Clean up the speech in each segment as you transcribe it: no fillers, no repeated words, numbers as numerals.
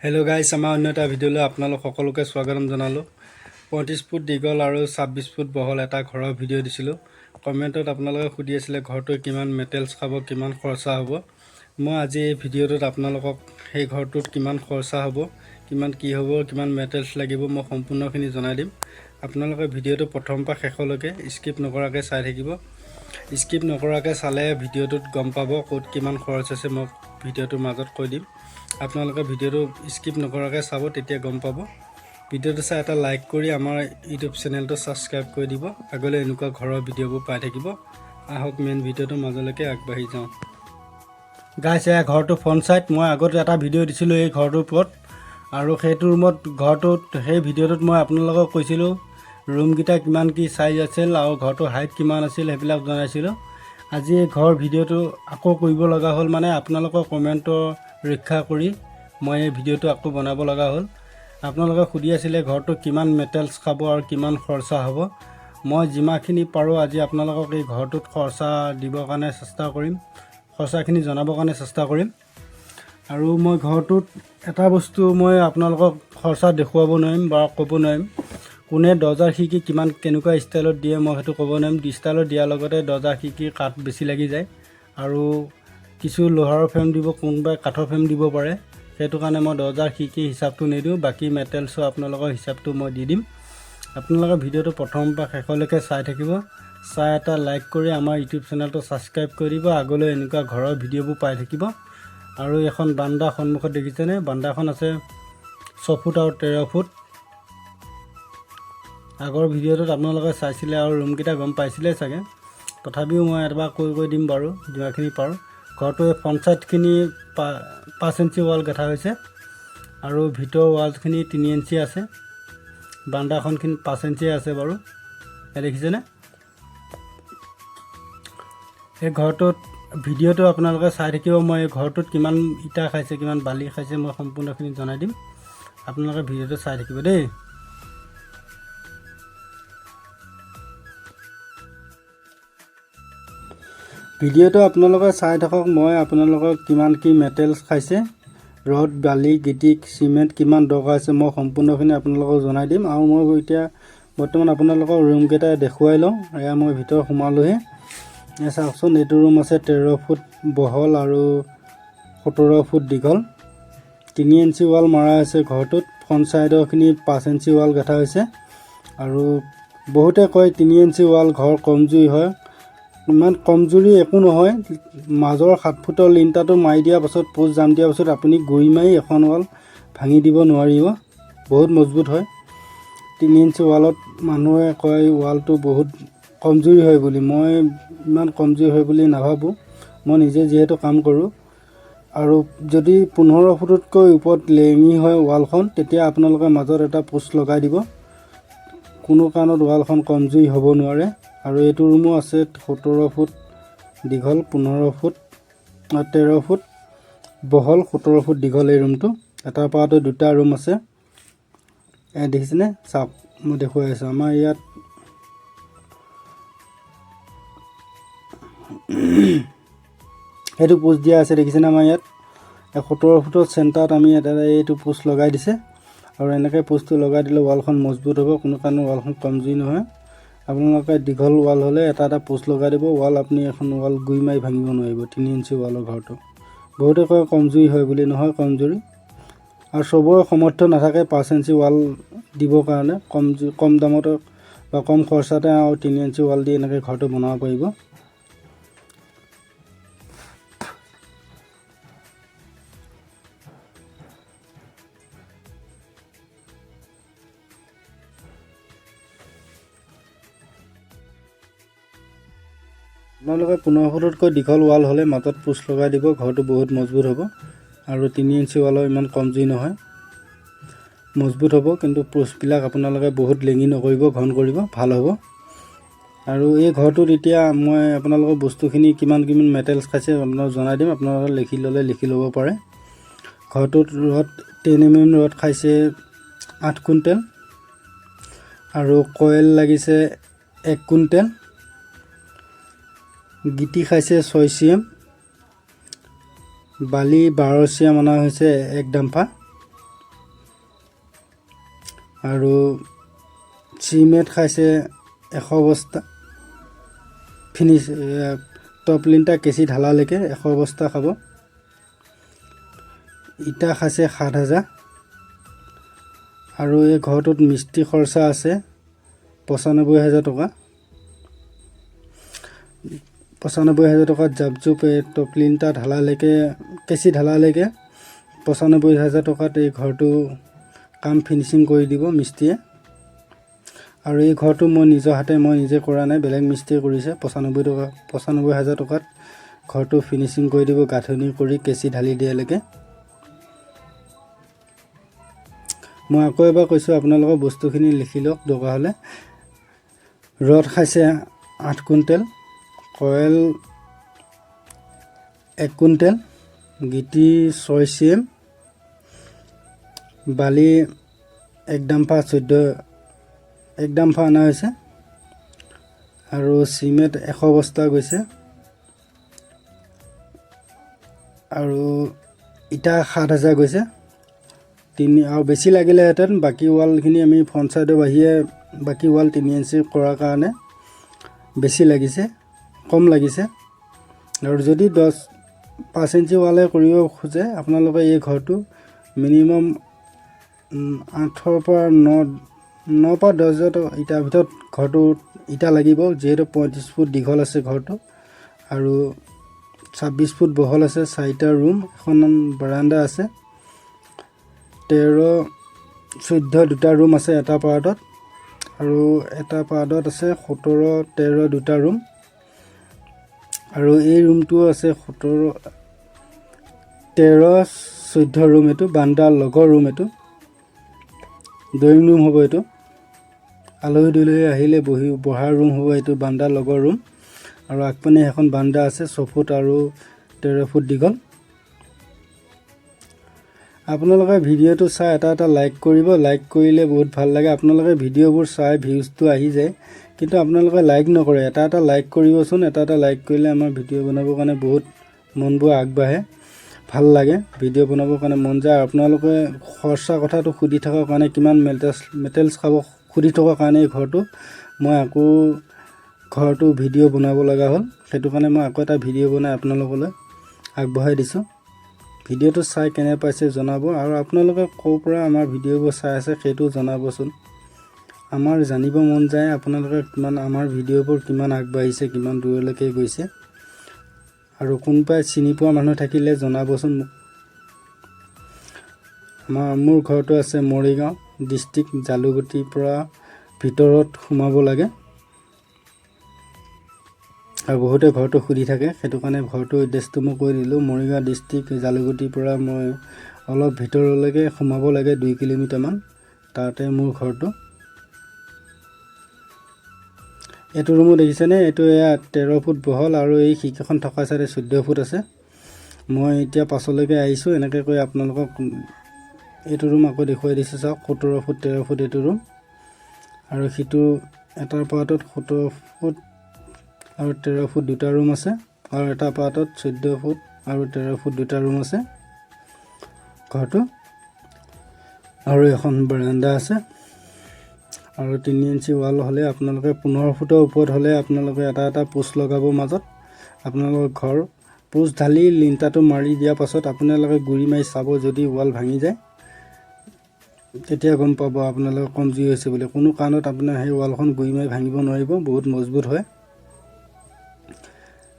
Hello' গাইছ, আমাৰ অন্য এটা ভিডিঅ'লৈ আপোনালোক সকলোকে স্বাগতম জনালোঁ। 35 ফুট দীঘল আৰু 26 ফুট বহল এটা ঘৰৰ ভিডিঅ' দিছিলোঁ। কমেণ্টত আপোনালোকে সুধি আছিলে ঘৰটোৱে কিমান মেটেৰিয়েলছ খাব, কিমান খৰচা হ'ব। মই আজি এই ভিডিঅ'টোত আপোনালোকক সেই ঘৰটোত কিমান খৰচা হ'ব, কিমান কি হ'ব, কিমান মেটেৰিয়েলছ লাগিব মই সম্পূৰ্ণখিনি জনাই দিম। আপোনালোকে ভিডিঅ'টো প্ৰথমৰ পৰা শেষলৈকে স্কিপ নকৰাকৈ চাই থাকিব। স্কিপ নকৰাকৈ চালে ভিডিঅ'টোত গম পাব ক'ত কিমান খৰচ আছে, মই ভিডিঅ'টোৰ মাজত কৈ দিম। আপোনালোকে ভিডিঅ'টো স্কিপ নকৰাকৈ চাব, তেতিয়া গম পাব। ভিডিঅ'টো চাই এটা লাইক কৰি আমাৰ ইউটিউব চেনেলটো ছাবস্ক্ৰাইব কৰি দিব। আগলৈ এনেকুৱা ঘৰৰ ভিডিঅ'বোৰ পাই থাকিব। আহক মেইন ভিডিঅ'টোৰ মাজলৈকে আগবাঢ়ি যাওঁ। গাইছ, এয়া ঘৰটো ফ্ৰণ্ট ছাইড। মই আগতে এটা ভিডিঅ' দিছিলোঁ এই ঘৰটোৰ ওপৰত, আৰু সেইটো ৰুমত ঘৰটোত সেই ভিডিঅ'টোত মই আপোনালোকক কৈছিলোঁ ৰুমকেইটা কিমান কি চাইজ আছিল আৰু ঘৰটোৰ হাইট কিমান আছিল সেইবিলাক জনাইছিলোঁ। আজি এই ঘৰ ভিডিঅ'টো আকৌ কৰিব লগা হ'ল, মানে আপোনালোকৰ কমেণ্টৰ ৰক্ষা কৰি মই এই ভিডিঅ'টো আকৌ বনাব লগা হ'ল। আপোনালোকে সুধি আছিলে ঘৰটো কিমান মেটেৰিয়েলছ খাব আৰু কিমান খৰচা হ'ব। মই যিমানখিনি পাৰোঁ আজি আপোনালোকক এই ঘৰটোত খৰচা দিবৰ কাৰণে চেষ্টা কৰিম, খৰচাখিনি জনাবৰ কাৰণে চেষ্টা কৰিম। আৰু মই ঘৰটোত এটা বস্তু মই আপোনালোকক খৰচা দেখুৱাব নোৱাৰিম বা ক'ব নোৱাৰিম, কোনে দৰ্জা খিৰিকী কিমান কেনেকুৱা ষ্টাইলত দিয়ে মই সেইটো ক'ব নোৱাৰিম। ষ্টাইলত দিয়াৰ লগতে দৰ্জা খিৰিকীৰ কাঠ বেছি লাগি যায়, আৰু কিছু লোহাৰৰ ফ্ৰেম দিব, কোনোবাই কাঠৰ ফ্ৰেম দিব পাৰে। সেইটো কাৰণে মই দৰ্জাৰ খিৰিকী হিচাপটো নিদিওঁ, বাকী মেটেৰিয়েলছৰ আপোনালোকৰ হিচাপটো মই দি দিম। আপোনালোকে ভিডিঅ'টো প্ৰথমৰ পৰা শেষলৈকে চাই থাকিব। চাই এটা লাইক কৰি আমাৰ ইউটিউব চেনেলটো ছাবস্ক্ৰাইব কৰি দিব। আগলৈ এনেকুৱা ঘৰৰ ভিডিঅ'বোৰ পাই থাকিব। আৰু এখন বান্দা সন্মুখত দেখিছেনে? বান্দাখন আছে 6 ফুট আৰু 13 ফুট। আগৰ ভিডিঅ'টোত আপোনালোকে চাইছিলে আৰু ৰুমকেইটা গম পাইছিলে চাগে, তথাপিও মই এবাৰ কৈ দিম বাৰু যিমানখিনি পাৰোঁ। ঘৰটোৰ ফ্ৰণ্ট ছাইডখিনি 5 ইঞ্চি ৱাল গাঠা হৈছে, আৰু ভিতৰৰ ৱালখিনি 3 ইঞ্চি আছে। বান্দাখনখিনি 5 ইঞ্চি আছে বাৰু, দেখিছেনে? এই ঘৰটোত ভিডিঅ'টো আপোনালোকে চাই থাকিব। মই এই ঘৰটোত কিমান ইটা খাইছে, কিমান বালি খাইছে মই সম্পূৰ্ণখিনি জনাই দিম। আপোনালোকে ভিডিঅ'টো চাই থাকিব দেই। ভিডিঅ'টো আপোনালোকে চাই থাকক। মই আপোনালোকক কিমান কি মেটেৰিয়েলছ খাইছে, ৰড, বালি, গিটি, চিমেণ্ট কিমান দৰকাৰ হৈছে মই সম্পূৰ্ণখিনি আপোনালোকক জনাই দিম। আৰু মই এতিয়া বৰ্তমান আপোনালোকক ৰুমকেইটা দেখুৱাই লওঁ। এয়া মই ভিতৰত সোমালোহি। এয়া চাওকচোন, এইটো ৰুম আছে 13 ফুট বহল আৰু 17 ফুট দীঘল। 3 ইঞ্চি ৱাল মৰা হৈছে ঘৰটোত। ফ্ৰণ্ট ছাইডৰখিনি 5 ইঞ্চি ৱাল গাঠা হৈছে। আৰু বহুতে কয় 3 ইঞ্চি ৱাল ঘৰ কমজুৰি হয়। ইমান কমজুৰি একো নহয়। মাজৰ 7 ফুটৰ লিণ্টাৰটো মাৰি দিয়াৰ পাছত, পোষ্ট জাম দিয়াৰ পাছত আপুনি গুৰি মাৰি এখন ৱাল ভাঙি দিব নোৱাৰিব, বহুত মজবুত হয়। 3 ইঞ্চি ৱালত মানুহে কয় ৱালটো বহুত কমজুৰি হয় বুলি। মই ইমান কমজুৰি হয় বুলি নাভাবোঁ, মই নিজে যিহেতু কাম কৰোঁ। আৰু যদি 15 ফুটতকৈ ওপৰত লেঙি হয় ৱালখন, তেতিয়া আপোনালোকে মাজত এটা পোষ্ট লগাই দিব। কোনো কাৰণত ৱালখন কমজুৰি হ'ব নোৱাৰে। আৰু এইটো ৰুমো আছে 17 ফুট দীঘল, 15 ফুট 13 ফুট বহল, 17 ফুট দীঘল এই ৰুমটো। এটাৰ পৰাটো 2টা ৰুম আছে। দেখিছেনে? চাওক, মই দেখুৱাই আছোঁ। আমাৰ ইয়াত এইটো পোষ্ট দিয়া আছে, দেখিছেনে? আমাৰ ইয়াত 17 ফুটৰ চেণ্টাৰত আমি এটা এইটো পোষ্ট লগাই দিছে। আৰু এনেকৈ পোষ্টটো লগাই দিলে ৱালখন মজবুত হ'ব, কোনো কাৰণত ৱালখন কমজুৰি নহয়। আপোনালোকে দীঘল ৱাল হ'লে এটা এটা পোষ্ট লগাই দিব। ৱাল আপুনি এখন ৱাল গুৰি মাৰি ভাঙিব নোৱাৰিব। 3 ইঞ্চি ৱালৰ ঘৰটো বহুতে কয় কমজুৰি হয় বুলি, নহয় কমজুৰি। আৰু চবৰে সামৰ্থ্য নাথাকে 5 ইঞ্চি ৱাল দিবৰ কাৰণে। কম দামতে বা কম খৰচাতে আৰু 3 ইঞ্চি ৱাল দি এনেকৈ ঘৰটো বনাব পাৰিব। আপোনালোকে 15 ফুটতকৈ দীঘল ৱাল হ'লে মাজত পোষ্ট লগাই দিব, ঘৰটো বহুত মজবুত হ'ব। আৰু 3 ইঞ্চি ৱালৰ ইমান কমজুৰি নহয়, মজবুত হ'ব। কিন্তু পোষ্টবিলাক আপোনালোকে বহুত লেঙি নকৰিব, ঘন কৰিব, ভাল হ'ব। আৰু এই ঘৰটোত এতিয়া মই আপোনালোকৰ বস্তুখিনি কিমান মেটেৰিয়েলছ খাইছে আপোনালোকক জনাই দিম। আপোনালোকে লিখি ল'লে লিখি ল'ব পাৰে। ঘৰটোত ৰড 10 mm ৰড খাইছে 8 কুইণ্টেল, আৰু কয়েল লাগিছে 1 কুইণ্টেল। গিটি খাইছে 6 cm, বালি 12 cm অনা হৈছে 1 ডাম্পা। আৰু চিমেণ্ট খাইছে 100 বস্তা ফিনিছ টপ লিণ্টাৰ কেঁচি ঢালালৈকে 100 বস্তা খাব। ইটা খাইছে 7,000 আৰু এই ঘৰটোত মিস্ত্ৰী খৰচা আছে 95,000 টকা। 95,000 টকাত জাপজুপ টপ লিণ্টাৰ ঢালালৈকে কেঁচি ঢালালৈকে 95,000 টকাত এই ঘৰটো কাম ফিনিচিং কৰি দিব মিস্ত্ৰীয়ে। আৰু এই ঘৰটো মই নিজৰ হাতে মই নিজে কৰা নাই, বেলেগ মিস্ত্ৰীয়ে কৰিছে। 95,000 টকাত ঘৰটো ফিনিচিং কৰি দিব, গাঁথনি কৰি কেঁচি ঢালি দিয়ালৈকে। মই আকৌ এবাৰ কৈছোঁ, আপোনালোকৰ বস্তুখিনি লিখি লওক দৰকাৰ হ'লে। ৰড খাইছে 8 কুইণ্টেল, কয়েল 1 কুইণ্টেল, গিটি 6 CM, বালি 1 ডাম্পাৰ অনা হৈছে আৰু চিমেণ্ট 100 বস্তা গৈছে আৰু ইটা 7,000 গৈছে। আৰু বেছি লাগিলেহেঁতেন, বাকী ৱালখিনি আমি ফ্ৰণ্ট ছাইডৰ বাহিৰে বাকী ৱাল 3 ইঞ্চি কৰাৰ কাৰণে বেছি লাগিছে, কম লাগিছে। আৰু যদি 5 ইঞ্চি ৱালে কৰিব খোজে আপোনালোকে এই ঘৰটো মিনিমাম 8ৰ পৰা 9 পৰা 10,000 ইটাৰ ভিতৰত ঘৰটো ইটা লাগিব, যিহেতু 35 ফুট দীঘল আছে ঘৰটো আৰু 26 ফুট বহল আছে। 4টা ৰুম, এখন বাৰাণ্ডা আছে, 13-14 দুটা ৰুম আছে এটা পাৰ্টত, আৰু এটা পাৰ্টত আছে 17-13 দুটা ৰুম। আৰু এই ৰুমটোও আছে 17-13-14 ৰুম। এইটো বাৰাণ্ডাৰ লগৰ ৰুম, এইটো ড্ৰয়িং ৰুম হ'ব। এইটো আলহী দুলহী আহিলে বহাৰ ৰুম হ'ব, এইটো বাৰাণ্ডাৰ লগৰ ৰুম। আৰু আগপিনে এখন বাৰাণ্ডা আছে 6 ফুট আৰু 13 ফুট দীঘল। আপোনালোকে ভিডিঅ'টো চাই এটা লাইক কৰিব, লাইক কৰিলে বহুত ভাল লাগে। আপোনালোকে ভিডিঅ'বোৰ চাই ভিউজটো আহি যায়, কিন্তু আপোনালোকে লাইক নকৰে। এটা লাইক কৰিবচোন, এটা লাইক কৰিলে আমাৰ ভিডিঅ' বনাবৰ কাৰণে বহুত মনবোৰ আগবাঢ়ে, ভাল লাগে, ভিডিঅ' বনাবৰ কাৰণে মন যায়। আপোনালোকে খৰচা কথাটো সুধি থকাৰ কাৰণে, কিমান মেটেৰিয়েলছ খাব সুধি থকাৰ কাৰণে এই মই আকৌ ঘৰটো ভিডিঅ' বনাব লগা হ'ল। সেইটো কাৰণে মই আকৌ এটা ভিডিঅ' বনাই আপোনালোকলৈ আগবঢ়াই দিছোঁ। ভিডিঅ'টো চাই কেনে পাইছে জনাব, আৰু আপোনালোকে ক'ৰ পৰা আমাৰ ভিডিঅ'বোৰ চাই আছে সেইটো জনাবচোন। আমাৰ জানিব মন যায় আপোনালোকে আমাৰ ভিডিঅ'বোৰ কিমান আগবাঢ়িছে, কিমান দূৰলৈকে গৈছে। আৰু কোনোবাই চিনি পোৱা মানুহ থাকিলে জনাবচোন মোক। মোৰ ঘৰটো আছে মৰিগাঁও ডিষ্ট্ৰিক্ট, জালুগুটিৰ পৰা ভিতৰত সোমাব লাগে। আৰু বহুতে ঘৰটো সুধি থাকে, সেইটো কাৰণে ঘৰটো এড্ৰেছটো মই কৈ দিলোঁ। মৰিগাঁও ডিষ্ট্ৰিক্ট, জালুগুটিৰ পৰা মই অলপ ভিতৰলৈকে সোমাব লাগে 2 কিলোমিটাৰমান, তাতে মোৰ ঘৰটো। এইটো ৰুমো দেখিছেনে, এইটো 13 ফুট বহল আৰু এই খিৰিকীখন থকা চাইডে 14 ফুট আছে। মই এতিয়া পাছলৈকে আহিছোঁ, এনেকৈ কৈ আপোনালোকক এইটো ৰুম আকৌ দেখুৱাই দিছোঁ। চাওক 17 ফুট 13 ফুট এইটো ৰুম, আৰু সিটো এটাৰ পাৰ্টত 17 ফুট আৰু 13 ফুট দুটা ৰুম আছে, আৰু এটা পাৰ্টত 14 ফুট আৰু 13 ফুট দুটা ৰুম আছে ঘৰটো। আৰু এখন বাৰাণ্ডা আছে, আৰু 3 ইঞ্চি ৱাল হ'লে আপোনালোকে 15 ফুটৰ ওপৰত হ'লে আপোনালোকে এটা পোষ্ট লগাব মাজত। আপোনালোকৰ ঘৰ পোষ্ট ঢালি লিণ্টাৰটো মাৰি দিয়াৰ পাছত আপোনালোকে গুৰি মাৰি চাব, যদি ৱাল ভাঙি যায় তেতিয়া গম পাব আপোনালোকে কমজুৰি হৈছে বুলি। কোনো কাৰণত আপোনাৰ সেই ৱালখন গুৰি মাৰি ভাঙিব নোৱাৰিব, বহুত মজবুত হয়।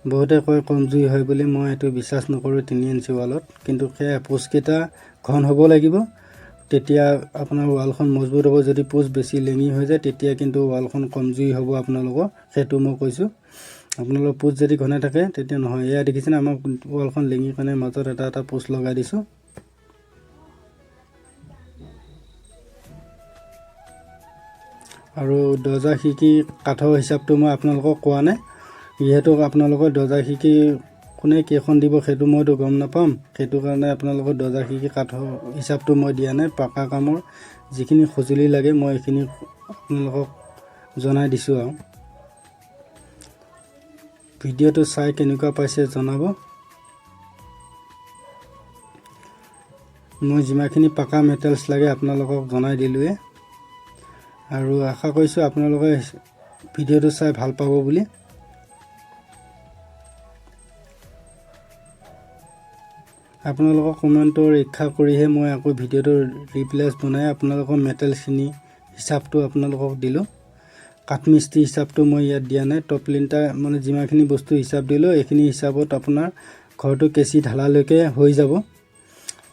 বহুতে কয় কমজুৰি হয় বুলি, মই এইটো বিশ্বাস নকৰোঁ 3 ইঞ্চি ৱালত। কিন্তু সেই পোষ্টকেইটা ঘন হ'ব লাগিব, তেতিয়া আপোনাৰ ৱালখন মজবুত হ'ব। যদি পোষ্ট বেছি লেঙি হৈ যায় তেতিয়া কিন্তু ৱালখন কমজুৰি হ'ব আপোনালোকৰ, সেইটো মই কৈছোঁ। আপোনালোকৰ পোষ্ট যদি ঘনে থাকে তেতিয়া নহয়। এয়া দেখিছেনে, আমাৰ ৱালখন লেঙি কাৰণে মাজত এটা পোষ্ট লগাই দিছোঁ। আৰু দৰ্জা খিৰিকী কাঠৰ হিচাপটো মই আপোনালোকক কোৱা নাই, যিহেতু আপোনালোকৰ দৰ্জা খিৰিকী কোনে কেইখন দিব সেইটো মইতো গম নাপাম। সেইটো কাৰণে আপোনালোকৰ দৰ্জা খিৰিকী কাঠৰ হিচাপটো মই দিয়া নাই। পাকা কামৰ যিখিনি সঁজুলি লাগে মই এইখিনি আপোনালোকক জনাই দিছোঁ। আৰু ভিডিঅ'টো চাই কেনেকুৱা পাইছে জনাব। মই যিমানখিনি পাকা মেটেৰিয়েলছ লাগে আপোনালোকক জনাই দিলোঁৱে। আৰু আশা কৰিছোঁ আপোনালোকে ভিডিঅ'টো চাই ভাল পাব বুলি। আপোনালোকৰ কমেণ্টৰ ৰক্ষা কৰিহে মই আকৌ ভিডিঅ'টো ৰিপ্লেচ বনাই আপোনালোকৰ মেটেলখিনি হিচাপটো আপোনালোকক দিলোঁ। কাঠমিস্ত্ৰী হিচাপটো মই ইয়াত দিয়া নাই। টপ লিণ্টাৰ মানে যিমানখিনি বস্তু হিচাপ দিলোঁ এইখিনি হিচাপত আপোনাৰ ঘৰটো কেঁচি ঢালালৈকে হৈ যাব।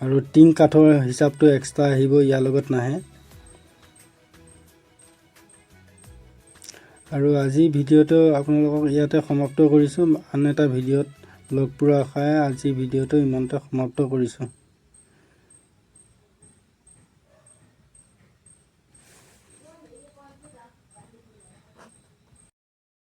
আৰু টিং কাঠৰ হিচাপটো এক্সট্ৰা আহিব, ইয়াৰ লগত নাহে। আৰু আজি ভিডিঅ'টো আপোনালোকক ইয়াতে সমাপ্ত কৰিছোঁ। আন এটা ভিডিঅ'ত লগ পোৱাৰ আশাৰে আজি ভিডিঅ'টো ইমানতে সমাপ্ত কৰিছোঁ।